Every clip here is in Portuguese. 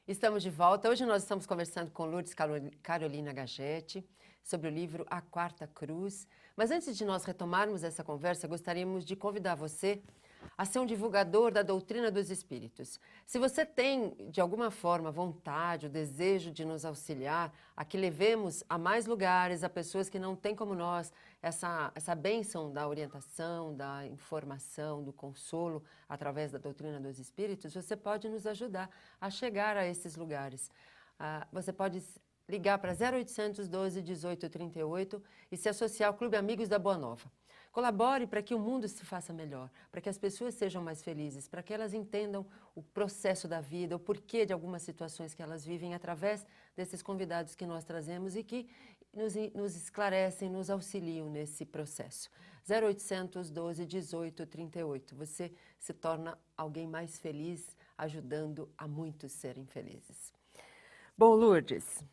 Estamos de volta. Hoje nós estamos conversando com Lourdes Carolina Gagetti sobre o livro A Quarta Cruz. Mas antes de nós retomarmos essa conversa, gostaríamos de convidar você a ser um divulgador da doutrina dos espíritos. Se você tem, de alguma forma, vontade, o desejo de nos auxiliar a que levemos a mais lugares, a pessoas que não têm como nós, essa bênção da orientação, da informação, do consolo, através da doutrina dos espíritos, você pode nos ajudar a chegar a esses lugares. Você pode ligar para 0800 12 18 38 e se associar ao Clube Amigos da Boa Nova. Colabore para que o mundo se faça melhor, para que as pessoas sejam mais felizes, para que elas entendam o processo da vida, o porquê de algumas situações que elas vivem através desses convidados que nós trazemos e que nos esclarecem, nos auxiliam nesse processo. 0800 12 18 38. Você se torna alguém mais feliz, ajudando a muitos serem felizes. Bom, Lourdes,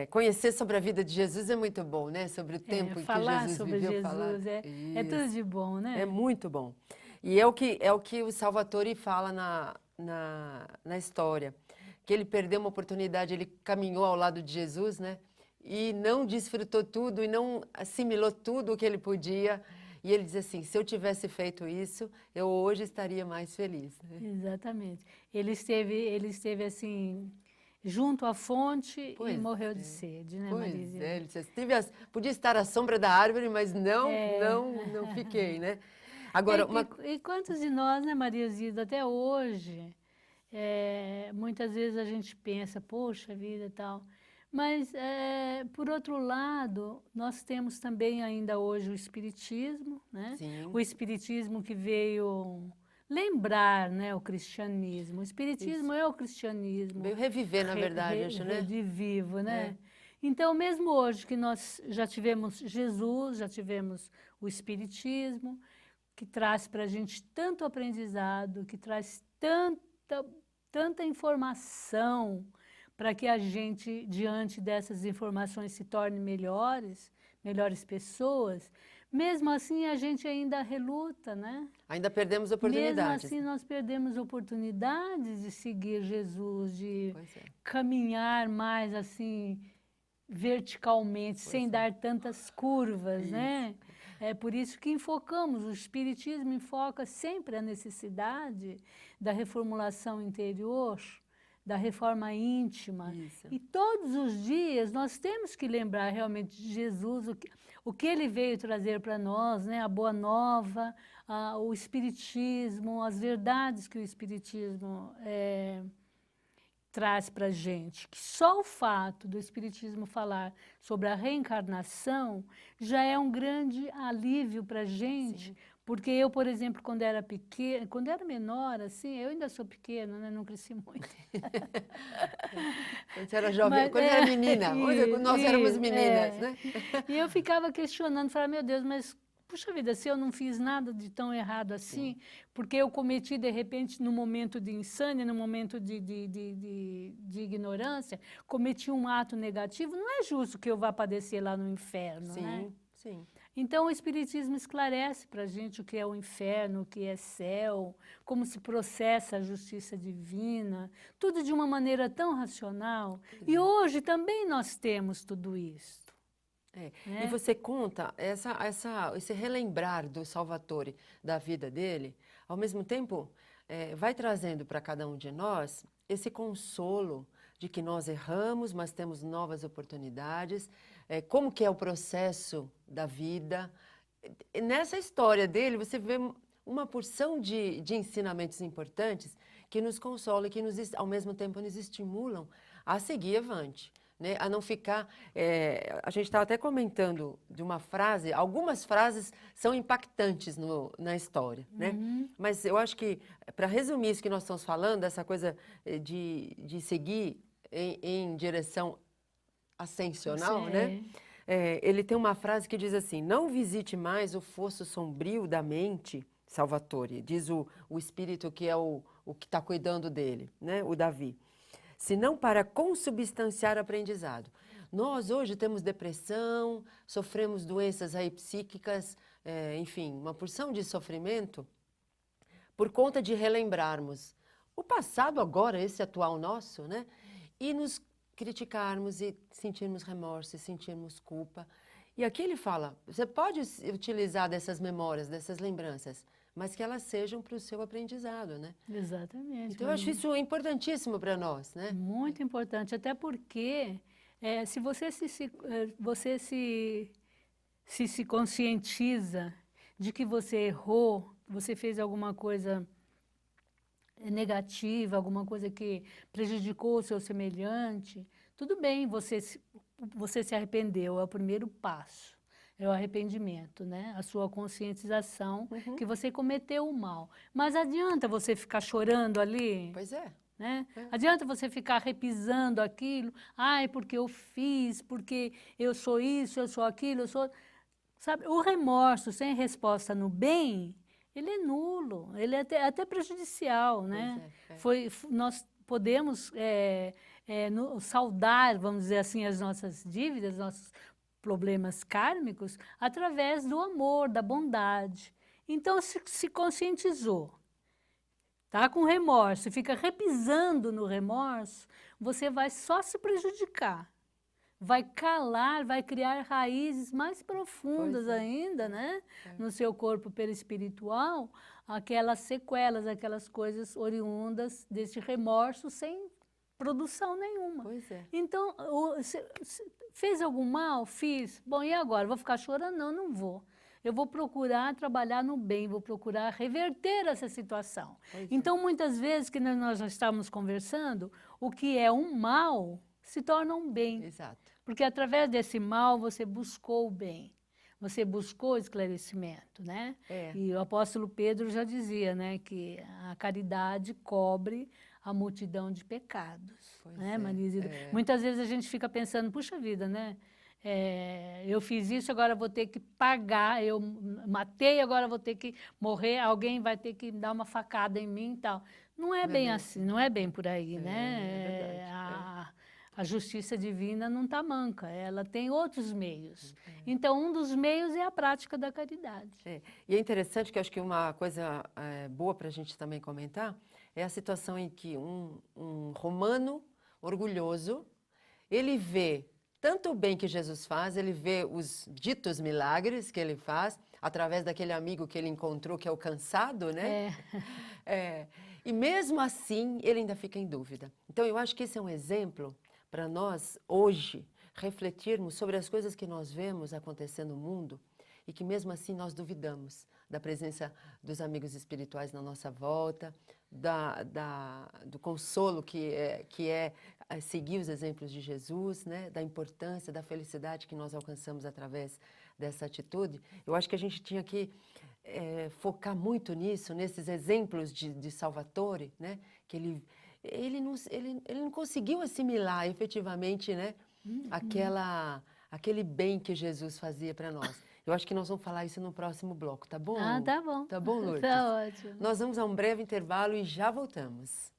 conhecer sobre a vida de Jesus é muito bom, né? Sobre o tempo em que Jesus sobre viveu. Jesus é tudo de bom, né? É muito bom. E é o que o Salvatore fala na história, que ele perdeu uma oportunidade, ele caminhou ao lado de Jesus, né? E não desfrutou tudo e não assimilou tudo o que ele podia. E ele diz assim, se eu tivesse feito isso, eu hoje estaria mais feliz. Né? Exatamente. Ele esteve assim, junto à fonte e morreu de sede, né, Marisa? Ele disse, podia estar à sombra da árvore, mas não fiquei, né? Agora, e quantos de nós, né, Maria Zilda, até hoje, muitas vezes a gente pensa, poxa vida e tal, mas, por outro lado, nós temos também ainda hoje o Espiritismo, né? Sim. O Espiritismo que veio lembrar, né, o cristianismo. O Espiritismo é o cristianismo. Veio reviver, na verdade, acho, né? Redivivo, né? Então, mesmo hoje que nós já tivemos Jesus, já tivemos o Espiritismo, que traz para a gente tanto aprendizado, que traz tanta informação para que a gente, diante dessas informações, se torne melhores pessoas, mesmo assim a gente ainda reluta, né? Ainda perdemos oportunidades. Mesmo assim nós perdemos oportunidades de seguir Jesus, de caminhar mais assim verticalmente, sem dar tantas curvas, né? É por isso que enfocamos, o Espiritismo enfoca sempre a necessidade da reformulação interior, da reforma íntima. E todos os dias nós temos que lembrar realmente de Jesus, o que ele veio trazer para nós, né? A Boa Nova, o Espiritismo, as verdades que o Espiritismo traz para a gente, que só o fato do Espiritismo falar sobre a reencarnação já é um grande alívio para a gente, porque eu, por exemplo, quando era pequena, quando era menor, assim, eu ainda sou pequena, né? Não cresci muito. Quando você era jovem, quando era menina, quando nós éramos meninas, né? E eu ficava questionando, falava, meu Deus, mas puxa vida, se eu não fiz nada de tão errado assim, porque eu cometi, de repente, no momento de insânia, no momento de ignorância, cometi um ato negativo, não é justo que eu vá padecer lá no inferno, né? Sim. Então, o Espiritismo esclarece para a gente o que é o inferno, o que é céu, como se processa a justiça divina, tudo de uma maneira tão racional. E hoje também nós temos tudo isso. E você conta esse relembrar do Salvatore, da vida dele, ao mesmo tempo vai trazendo para cada um de nós esse consolo de que nós erramos, mas temos novas oportunidades, como que é o processo da vida. Nessa história dele, você vê uma porção de ensinamentos importantes que nos consolam e que, ao mesmo tempo, nos estimulam a seguir avante. Né, a não ficar... a gente estava até comentando de uma frase, algumas frases são impactantes na história, né? Mas eu acho que, para resumir isso que nós estamos falando, essa coisa de seguir em direção ascensional, né? Ele tem uma frase que diz assim, não visite mais o fosso sombrio da mente, Salvatore, diz o espírito que é o que está cuidando dele, né? O Davi. Senão para consubstanciar aprendizado. Nós hoje temos depressão, sofremos doenças aí psíquicas, enfim, uma porção de sofrimento por conta de relembrarmos o passado agora, esse atual nosso, né? E nos criticarmos e sentirmos remorso e sentirmos culpa. E aqui ele fala, você pode utilizar dessas memórias, dessas lembranças, mas que elas sejam para o seu aprendizado, né? Exatamente. Então eu acho isso importantíssimo para nós, né? Muito importante, até porque se você se conscientiza de que você errou, você fez alguma coisa negativa, alguma coisa que prejudicou o seu semelhante, tudo bem, você se arrependeu, é o primeiro passo, é o arrependimento, né? A sua conscientização que você cometeu o mal. Mas adianta você ficar chorando ali? Pois é. Né? Adianta você ficar repisando aquilo, ai, porque eu fiz, porque eu sou isso, eu sou aquilo, eu sou... Sabe, o remorso sem resposta no bem, ele é nulo, ele é até prejudicial, né? Nós podemos saldar, vamos dizer assim, as nossas dívidas, nossos problemas kármicos, através do amor, da bondade. Então, se conscientizou. Tá com remorso, fica repisando no remorso, você vai só se prejudicar. Vai calar, vai criar raízes mais profundas ainda, né? No seu corpo perispiritual, aquelas sequelas, aquelas coisas oriundas desse remorso sem produção nenhuma. Pois é. Então, fez algum mal? Fiz. Bom, e agora? Vou ficar chorando? Não, não vou. Eu vou procurar trabalhar no bem, vou procurar reverter essa situação. Então, muitas vezes que nós já estamos conversando, o que é um mal se torna um bem. Exato. Porque através desse mal você buscou o bem, você buscou o esclarecimento, né? E o apóstolo Pedro já dizia, né, que a caridade cobre a multidão de pecados, né, Marisida? Muitas vezes a gente fica pensando, puxa vida, né? Eu fiz isso, agora vou ter que pagar, eu matei, agora vou ter que morrer, alguém vai ter que dar uma facada em mim e tal. Não é bem assim, não é bem por aí, né? A justiça divina não está manca, ela tem outros meios. Então, um dos meios é a prática da caridade. E é interessante que eu acho que uma coisa boa para a gente também comentar é a situação em que um romano orgulhoso, ele vê tanto o bem que Jesus faz, ele vê os ditos milagres que ele faz, através daquele amigo que ele encontrou, que é o cansado, né? E mesmo assim, ele ainda fica em dúvida. Então, eu acho que esse é um exemplo para nós, hoje, refletirmos sobre as coisas que nós vemos acontecer no mundo e que mesmo assim nós duvidamos da presença dos amigos espirituais na nossa volta, do consolo que é seguir os exemplos de Jesus, né? Da importância, da felicidade que nós alcançamos através dessa atitude. Eu acho que a gente tinha que focar muito nisso, nesses exemplos de Salvatore, né? Que ele não conseguiu assimilar efetivamente, né? Aquele bem que Jesus fazia para nós. Eu acho que nós vamos falar isso no próximo bloco, tá bom? Ah, tá bom. Tá bom, Lourdes? Tá ótimo. Nós vamos a um breve intervalo e já voltamos.